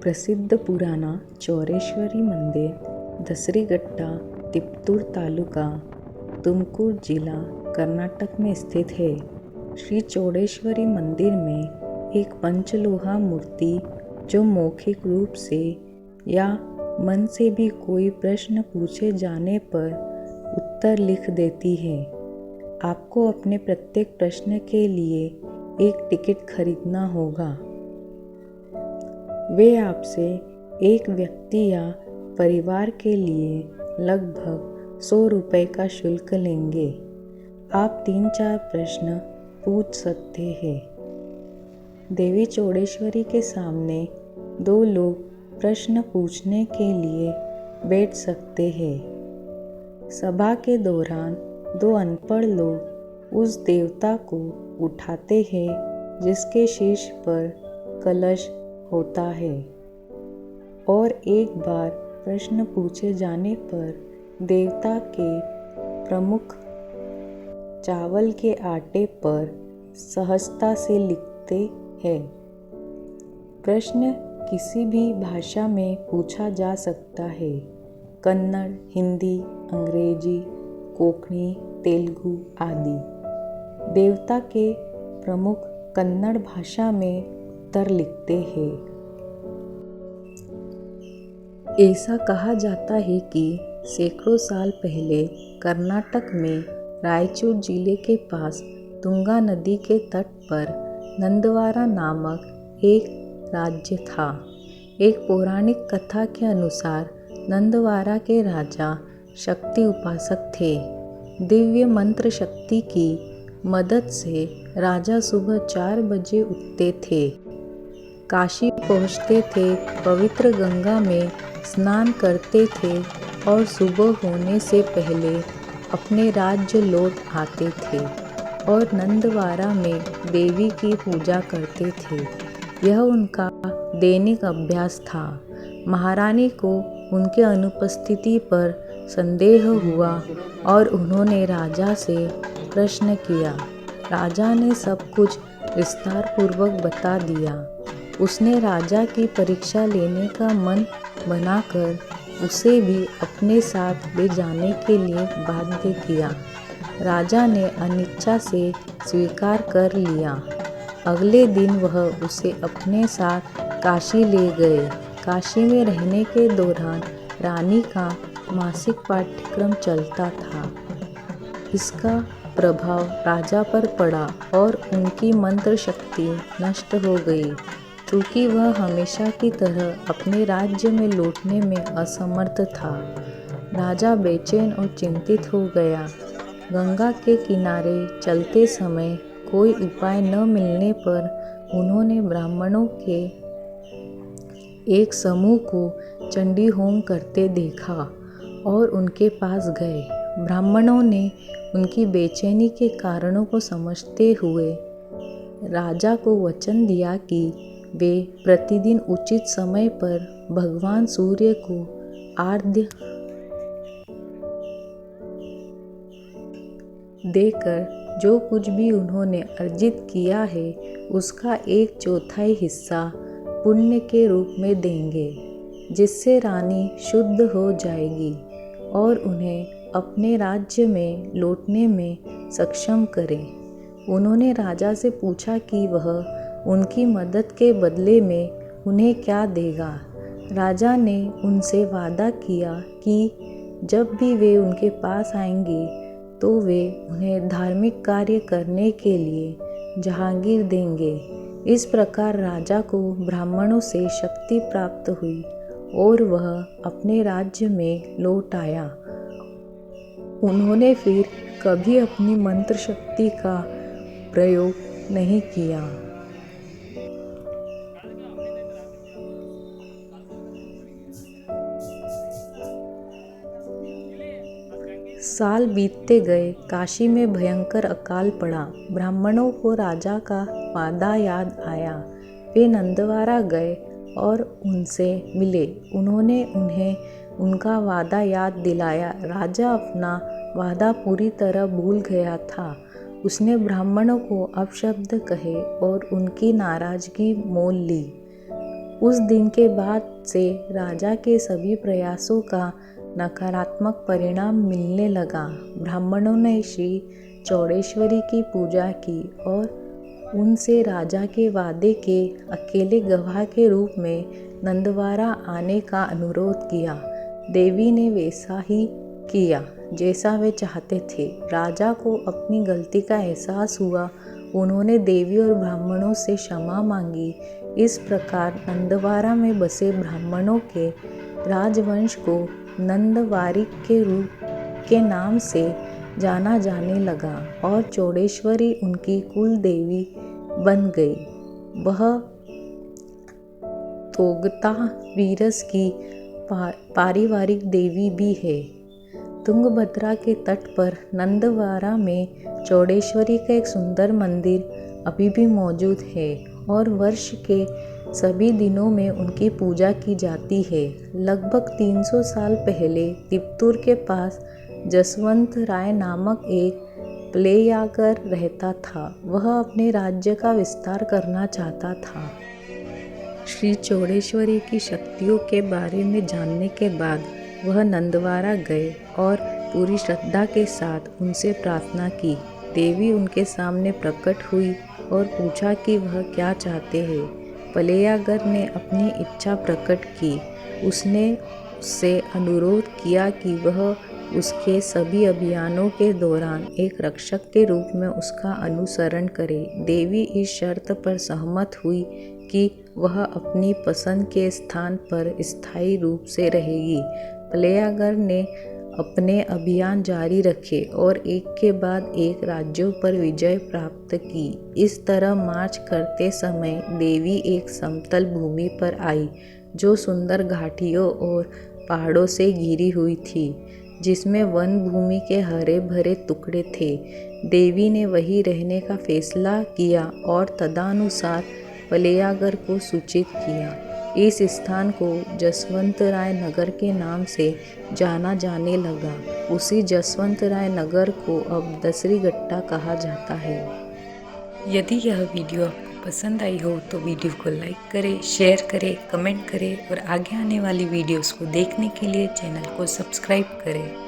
प्रसिद्ध पुराना चौरेश्वरी मंदिर दसरीघट्टा, तिपटूर तालुका, तुमकुर जिला, कर्नाटक में स्थित है। श्री चौडेश्वरी मंदिर में एक पंचलोहा मूर्ति जो मौखिक रूप से या मन से भी कोई प्रश्न पूछे जाने पर उत्तर लिख देती है। आपको अपने प्रत्येक प्रश्न के लिए एक टिकट खरीदना होगा। वे आपसे एक व्यक्ति या परिवार के लिए लगभग 100 रुपये का शुल्क लेंगे। आप 3-4 प्रश्न पूछ सकते हैं। देवी चौडेश्वरी के सामने 2 लोग प्रश्न पूछने के लिए बैठ सकते हैं। सभा के दौरान 2 अनपढ़ लोग उस देवता को उठाते हैं जिसके शीर्ष पर कलश होता है, और एक बार प्रश्न पूछे जाने पर देवता के प्रमुख चावल के आटे पर सहजता से लिखते हैं। प्रश्न किसी भी भाषा में पूछा जा सकता है: कन्नड़, हिंदी, अंग्रेजी, कोंकणी, तेलुगु आदि। देवता के प्रमुख कन्नड़ भाषा में उत्तर लिखते हैं। ऐसा कहा जाता है कि सैकड़ों साल पहले कर्नाटक में रायचूर जिले के पास तुंगा नदी के तट पर नंदवारा नामक एक राज्य था। एक पौराणिक कथा के अनुसार नंदवारा के राजा शक्ति उपासक थे। दिव्य मंत्र शक्ति की मदद से राजा सुबह 4 बजे उठते थे, काशी पहुँचते थे, पवित्र गंगा में स्नान करते थे और सुबह होने से पहले अपने राज्य लौट आते थे और नंदवारा में देवी की पूजा करते थे। यह उनका दैनिक अभ्यास था। महारानी को उनके अनुपस्थिति पर संदेह हुआ और उन्होंने राजा से प्रश्न किया। राजा ने सब कुछ विस्तार पूर्वक बता दिया। उसने राजा की परीक्षा लेने का मन बनाकर उसे भी अपने साथ ले जाने के लिए बाध्य किया। राजा ने अनिच्छा से स्वीकार कर लिया। अगले दिन वह उसे अपने साथ काशी ले गए। काशी में रहने के दौरान रानी का मासिक पाठ्यक्रम चलता था। इसका प्रभाव राजा पर पड़ा और उनकी मंत्र शक्ति नष्ट हो गई, क्योंकि वह हमेशा की तरह अपने राज्य में लौटने में असमर्थ था। राजा बेचैन और चिंतित हो गया। गंगा के किनारे चलते समय कोई उपाय न मिलने पर उन्होंने ब्राह्मणों के एक समूह को चंडी होम करते देखा और उनके पास गए। ब्राह्मणों ने उनकी बेचैनी के कारणों को समझते हुए राजा को वचन दिया कि वे प्रतिदिन उचित समय पर भगवान सूर्य को आर्घ्य देकर जो कुछ भी उन्होंने अर्जित किया है उसका 1/4 हिस्सा पुण्य के रूप में देंगे, जिससे रानी शुद्ध हो जाएगी और उन्हें अपने राज्य में लौटने में सक्षम करें। उन्होंने राजा से पूछा कि वह उनकी मदद के बदले में उन्हें क्या देगा। राजा ने उनसे वादा किया कि जब भी वे उनके पास आएंगे तो वे उन्हें धार्मिक कार्य करने के लिए जहांगीर देंगे। इस प्रकार राजा को ब्राह्मणों से शक्ति प्राप्त हुई और वह अपने राज्य में लौट आया। उन्होंने फिर कभी अपनी मंत्र शक्ति का प्रयोग नहीं किया। साल बीतते गए। काशी में भयंकर अकाल पड़ा। ब्राह्मणों को राजा का वादा याद आया। वे नंदवारा गए और उनसे मिले। उन्होंने उन्हें उनका वादा याद दिलाया। राजा अपना वादा पूरी तरह भूल गया था। उसने ब्राह्मणों को अपशब्द कहे और उनकी नाराजगी मोल ली। उस दिन के बाद से राजा के सभी प्रयासों का नकारात्मक परिणाम मिलने लगा। ब्राह्मणों ने श्री चौड़ेश्वरी की पूजा की और उनसे राजा के वादे के अकेले गवाह के रूप में नंदवारा आने का अनुरोध किया। देवी ने वैसा ही किया जैसा वे चाहते थे। राजा को अपनी गलती का एहसास हुआ। उन्होंने देवी और ब्राह्मणों से क्षमा मांगी। इस प्रकार नंदवारा में बसे ब्राह्मणों के राजवंश को नंदवारिक के रूप के नाम से जाना जाने लगा और चौड़ेश्वरी उनकी कुल देवी बन गई। वह तोगता वीरस की पारिवारिक देवी भी है। तुंगभद्रा के तट पर नंदवारा में चौड़ेश्वरी का एक सुंदर मंदिर अभी भी मौजूद है और वर्ष के सभी दिनों में उनकी पूजा की जाती है। लगभग 300 साल पहले तिप्तूर के पास जसवंत राय नामक एक प्लेयागर रहता था। वह अपने राज्य का विस्तार करना चाहता था। श्री चौड़ेश्वरी की शक्तियों के बारे में जानने के बाद वह नंदवारा गए और पूरी श्रद्धा के साथ उनसे प्रार्थना की। देवी उनके सामने प्रकट हुई और पूछा कि वह क्या चाहते हैं। प्लेयागर ने अपनी इच्छा प्रकट की। उसने उससे अनुरोध किया कि वह उसके सभी अभियानों के दौरान एक रक्षक के रूप में उसका अनुसरण करे। देवी इस शर्त पर सहमत हुई कि वह अपनी पसंद के स्थान पर स्थायी रूप से रहेगी। प्लेयागर ने अपने अभियान जारी रखे और एक के बाद एक राज्यों पर विजय प्राप्त की। इस तरह मार्च करते समय देवी एक समतल भूमि पर आई जो सुंदर घाटियों और पहाड़ों से घिरी हुई थी, जिसमें वन भूमि के हरे भरे टुकड़े थे। देवी ने वहीं रहने का फैसला किया और तदनुसार प्लेयागर को सूचित किया। इस स्थान को जसवंत राय नगर के नाम से जाना जाने लगा। उसी जसवंत राय नगर को अब दसरीघट्टा कहा जाता है। यदि यह वीडियो आपको पसंद आई हो तो वीडियो को लाइक करें, शेयर करें, कमेंट करें और आगे आने वाली वीडियोस को देखने के लिए चैनल को सब्सक्राइब करें।